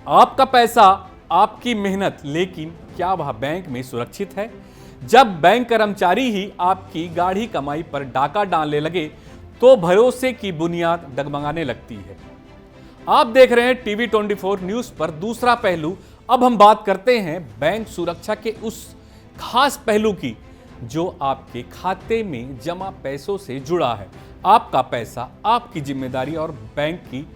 आपका पैसा, आपकी मेहनत, लेकिन क्या वह बैंक में सुरक्षित है? जब बैंक कर्मचारी ही आपकी गाढ़ी कमाई पर डाका डालने लगे तो भरोसे की बुनियाद डगमगाने लगती है। आप देख रहे हैं टीवी 24 न्यूज पर दूसरा पहलू। अब हम बात करते हैं बैंक सुरक्षा के उस खास पहलू की जो आपके खाते में जमा पैसों से जुड़ा है। आपका पैसा, आपकी जिम्मेदारी और बैंक की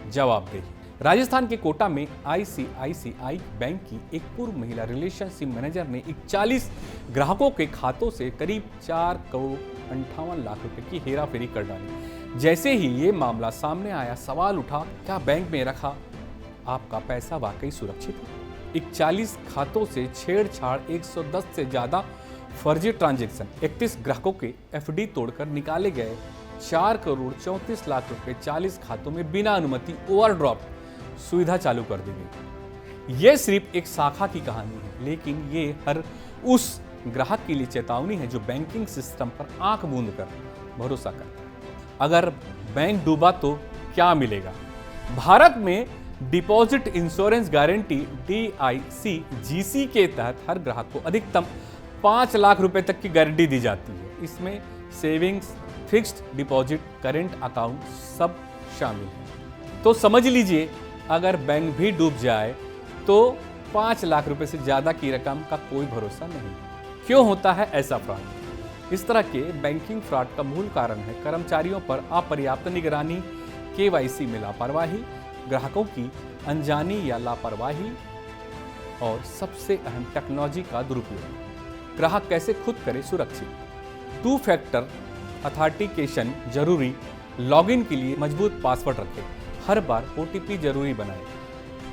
जवाबदेही। राजस्थान के कोटा में आईसीआईसीआई बैंक की एक पूर्व महिला रिलेशनशिप मैनेजर ने 41 ग्राहकों के खातों से करीब 4 करोड़ 58 लाख रुपए की हेराफेरी कर डाली। जैसे ही ये मामला सामने आया, सवाल उठा, क्या बैंक में रखा आपका पैसा वाकई सुरक्षित है? 41 खातों से छेड़छाड़, 110 से ज्यादा फर्जी ट्रांजैक्शन, 31 ग्राहकों के एफडी तोड़कर निकाले गए 4 करोड़ 34 लाख रुपए 40 खातों में बिना अनुमति ओवरड्राफ्ट सुविधा चालू कर दी गई। यह सिर्फ एक शाखा की कहानी है, लेकिन ये हर उस ग्राहक के लिए चेतावनी है जो बैंकिंग सिस्टम पर आंख मूंद कर भरोसा करता है। अगर बैंक डूबा तो क्या मिलेगा? भारत में डिपॉजिट इंश्योरेंस गारंटी DICGC के तहत हर ग्राहक को अधिकतम 5 लाख रुपए तक की गारंटी दी जाती है। इसमें savings, fixed deposit, current account सब शामिल है। तो समझ लीजिए, अगर बैंक भी डूब जाए तो 5 लाख रुपए से ज्यादा की रकम का कोई भरोसा नहीं। क्यों होता है ऐसा फ्रॉड? इस तरह के बैंकिंग फ्रॉड का मूल कारण है कर्मचारियों पर अपर्याप्त निगरानी, KYC में लापरवाही, ग्राहकों की अनजानी या लापरवाही और सबसे अहम टेक्नोलॉजी का दुरुपयोग। ग्राहक कैसे खुद करे सुरक्षित? 2 फैक्टर ऑथेंटिकेशन जरूरी। लॉगिन के लिए मजबूत पासवर्ड रखें। हर बार OTP जरूरी बनाएं।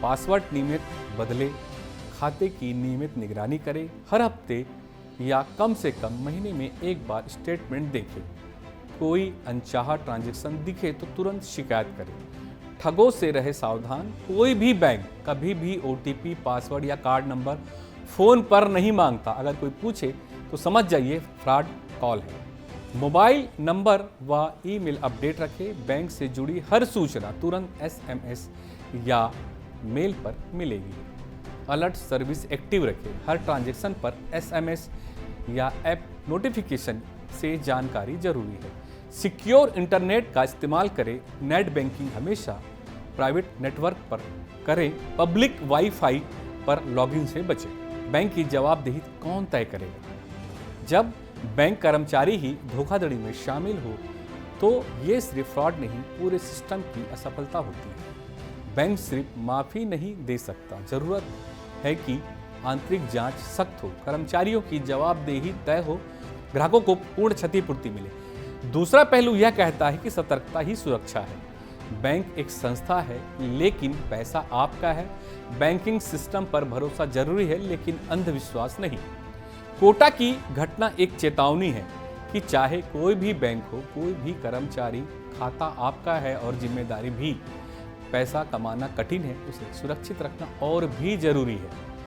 पासवर्ड नियमित बदले। खाते की नियमित निगरानी करें। हर हफ्ते या कम से कम महीने में एक बार स्टेटमेंट देखें। कोई अनचाहा ट्रांजैक्शन दिखे तो तुरंत शिकायत करें। ठगों से रहे सावधान। कोई भी बैंक कभी भी OTP, पासवर्ड या कार्ड नंबर फोन पर नहीं मांगता। अगर कोई पूछे तो समझ जाइए फ्रॉड कॉल है। मोबाइल नंबर व ईमेल अपडेट रखें। बैंक से जुड़ी हर सूचना तुरंत SMS या मेल पर मिलेगी। अलर्ट सर्विस एक्टिव रखें। हर ट्रांजैक्शन पर SMS या ऐप नोटिफिकेशन से जानकारी जरूरी है। सिक्योर इंटरनेट का इस्तेमाल करें। नेट बैंकिंग हमेशा प्राइवेट नेटवर्क पर करें। पब्लिक वाईफाई पर लॉगिन से बचें। बैंक की जवाबदेही कौन तय करेगा? जब बैंक कर्मचारी ही धोखाधड़ी में शामिल हो तो ये सिर्फ फ्रॉड नहीं, पूरे सिस्टम की असफलता होती है। बैंक सिर्फ माफी नहीं दे सकता, जरूरत है कि आंतरिक जांच सख्त हो, कर्मचारियों की जवाबदेही तय हो, ग्राहकों को पूर्ण क्षतिपूर्ति मिले। दूसरा पहलू यह कहता है कि सतर्कता ही सुरक्षा है। बैंक एक संस्था है, लेकिन पैसा आपका है। बैंकिंग सिस्टम पर भरोसा जरूरी है, लेकिन अंधविश्वास नहीं। कोटा की घटना एक चेतावनी है कि चाहे कोई भी बैंक हो, कोई भी कर्मचारी, खाता आपका है और जिम्मेदारी भी। पैसा कमाना कठिन है, उसे सुरक्षित रखना और भी जरूरी है।